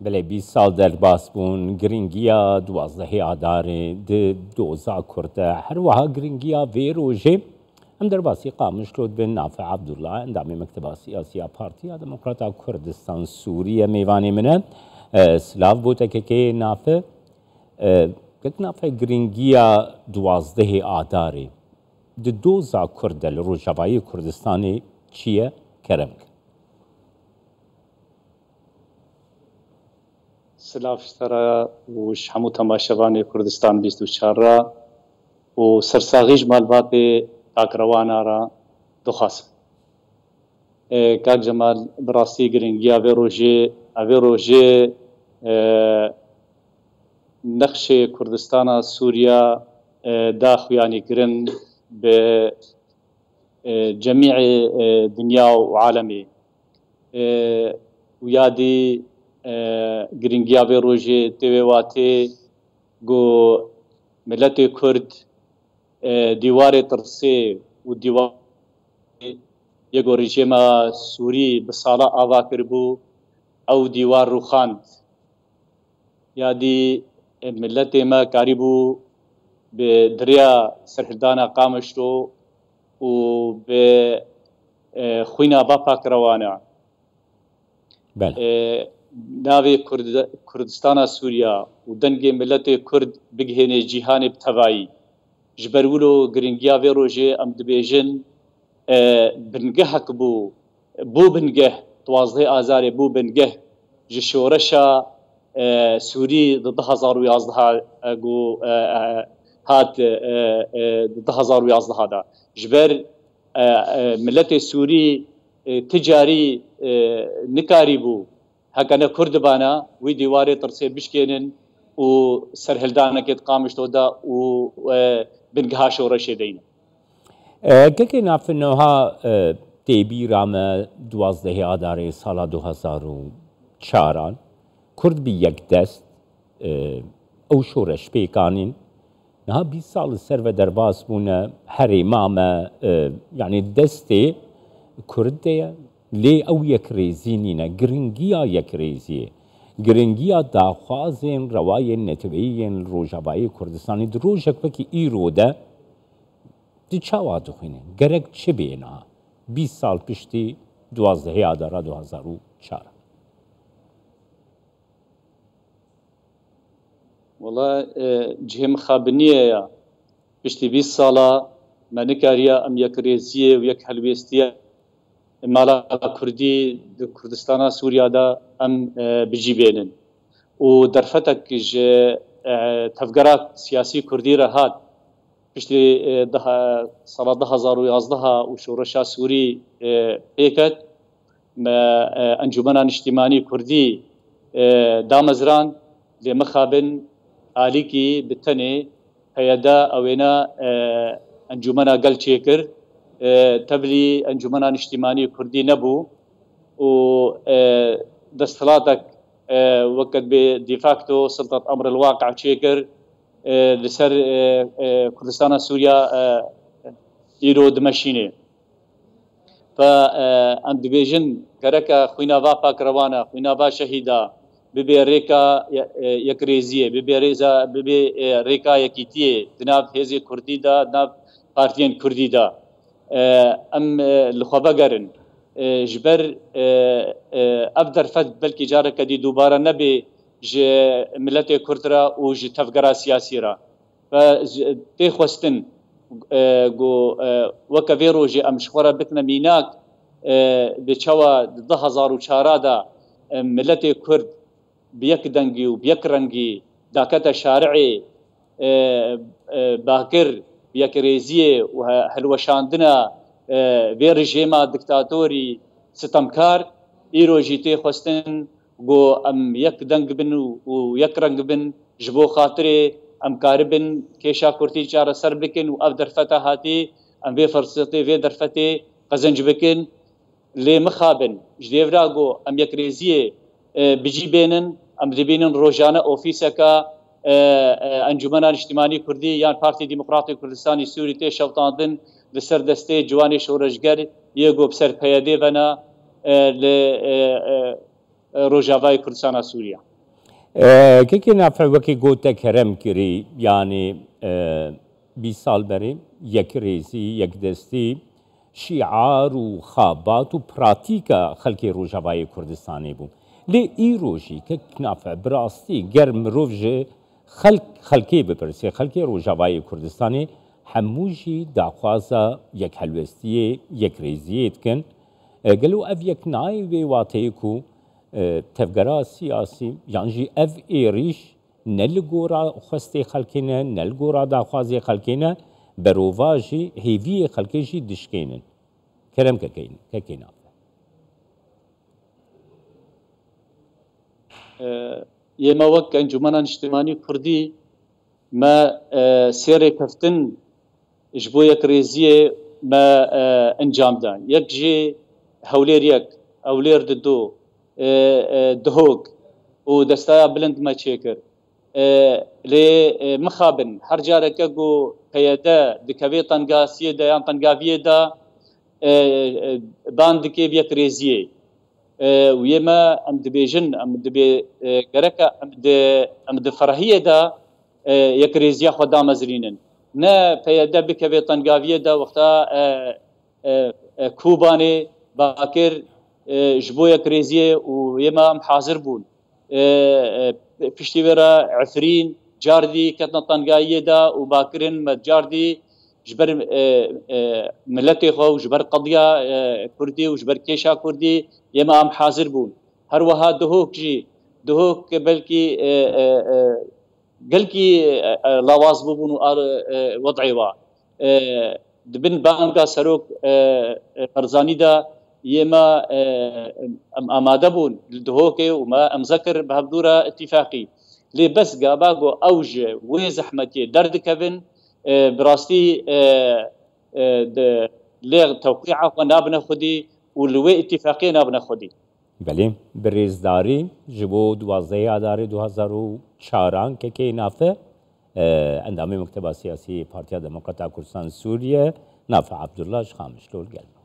بله 20 سال دەرباس بوون گرنگیە 12 ئادارێ دۆزا کوردە هەروەها گرنگیە vê rojê em derbasî qamişlot bin navê Ebdullah endamê Mekteba Siyasiya Partiya Demokrata Kurdistan Sûriye mêvanê min e silav bû tekekê navê navê giringiya 12 ئادارê di doza Kurd li Rojavayê Kurdistanê çi ye kerem سلاف اشترى وش حمو تماشواني كردستان 24 وسرساغيج مالباتي تاكروانا را دخاس كاك جمال براسي جرينجيا افي روجي نقش كردستان سوريا داخل يعني كرن بجميع دنيا وعالمي ويادي گرنگیا به روزی تویواتی گو ملت کرد دیوار ترسی و دیوار یگو رژیم سوری به سالا آوا کربو او دیوار رو خاند یادی ملت ما کاریبو به دریا سرحدان قامشتو و به خوینا باپا کروانا بله ناوی کردستان سوریا و دنگ ملت کرد بگهنه جیهان بتوایی جبرولو گرنگیا و روژه ام دبیجن بنگه حق بو بنگه 12 آذار بو بنگه جشورشا سوری ضد 2011 گو هات ضد 2011 دا جبر ملت سوری تجاری نکاری بو هكذا كرد بانا وي ديواري ترسي بشكينن و سرهلدانا كيت قامش تودا و بنقهاش ورشيدين كيكي نافنوها تيبي راما 12 آداري سالا 2004 كرد بيك دست او شورش بيكانين نها 20 سال السر و درباس بونا هري ماما يعني دستي كردية لێ ئەو یەکرێزینینە گرنگیە یەکرێزیە گرنگیە داخوازێن ڕەوایەن نەتەوەیەن ڕۆژاوایی کوردستانی درۆژێک وەکی ئیرۆدە دی چاوا دخوێنێن گەرەک چ بێنە 20 سال پشتی 12 ئادارە 2004 والله جهێم خابنیەیە پشتی 20 ساڵە مەنکاریە ئەم یەکرێزیە و یەک هەلوێستیە مالا كردي كردستان سوريا دا ام بجي بينن ودرفتك تفقرات سياسي كردي رهات بشتي صلاة 2011 وشورشا سوري بيكت ما انجمنا اجتماعي كردي دامزران لمخابن آليكي بالتني هيدا اوينا انجمنا قل شيكر تبلي انجمنان اجتماعي كردي نبو و دستلاتك وقت بديفاكتو سلطة امر الواقع تشيكر لسر كردستان سوريا ايرو دمشيني فاند بيجن كركا خوينا با كروانا خوينا با شهيدا ببي ريكا يكريزيه ببي ريكا يكيتيه دناب هزي كردي دا دناب بارتيان كردي دا ام لخوابقرن جبر ابدر فد بلكي جارك دي دوباره نبي ج ملت كردرا و ج تفقرا سياسي را ف تخوستن جو وكفيرو جي ام شخورا بتنا ميناك بچوا 2004 دا ملت كرد بيك دنگي و بيك رنگي داكتا شارعي باكر بيكريزيه وهلوشاندنا في رجيما دكتاتوري ستمكار ايروجيتي خوستن جو ام يك دنگ بن و يك رنگ بن جبو خاطري ام كاربن كيشا كورتي چار سر بكن و اب درفتا هاتي ام في فرصتي في درفتي قزنج بكن لي مخابن جديفرا جو ام يكريزيه بجي بينن ام دبينن روجانا اوفيسكا انجمن اجتماعي كردي يعني بارتي ديمقراطي كردستاني سوري تي شوطاندن لسر دستي جواني شورشگر يگو بسر پیاده ونا ل روجاوای کردستان سوریه كيكي نافع وكي قوتا كرم كري يعني 20 سال بري يك ريزي يك دستي شعار وخابات وبراتيكا خلقي روجاواي كردستاني بو لي ايروجي كيك نافع براستي قرم روجي خلقي ببرسي خلقي روجاواي كردستاني حموجي داخوازا يك حلوستيه يك ريزيه كن قالوا اف يك ناي وي واتيكو تفجرا سياسي يعني اف ايريش نلقورا خستي خلقنا نلقورا داخوازي خلقنا بروفاجي هيفي خلقيجي دشكينن كلام ككينا يما وك انجمنا اجتماعي كردي ما سيري كفتن جبوية كريزية ما انجام دان يكجي هوليريك اولير ددو دهوك ودستايا بلند ما تشيكر لي مخابن هر جارك جو قياده دكبي طنقا سيدا يان طنقا فيدا باندكي بيا كريزيه ويما ام دبيجن ام دبي غركا ام دفرهيه دا يكريزيا خدا مزرينن نا قياده بكبي طنقا فيدا وقتا كوباني باكر جبويا كريزيه ويما ام حاضر بون پشتیوەرە عفرین جاردی کەتنە تەنگاییەدا و باکرن مە جاردی ژبەر ملەتی خۆ و ژبەر قەضیا کوردی و ژبەر کێشا کوردی ئێمە ئەم حاضر بوون هەروەها دهۆکژی دهۆک بەلکی گەلکی لاواز بوون و وەضعیوە دبن بانگا سەرۆک بەرزانیدا يما اماده بون لدهوكي وما امذكر بهبدوره اتفاقي لي بس قاباقو اوج وزحمتي درد كفن براستي لي توقيعه ونابنا خدي ولوي اتفاقي نابنا خدي بله بريزداري جبو 12 آذار 2004 كي نافع اندامي مكتب سياسي بارتيا ديمقراطية كردستان سوريا نافع عبد الله شخامش لول قلب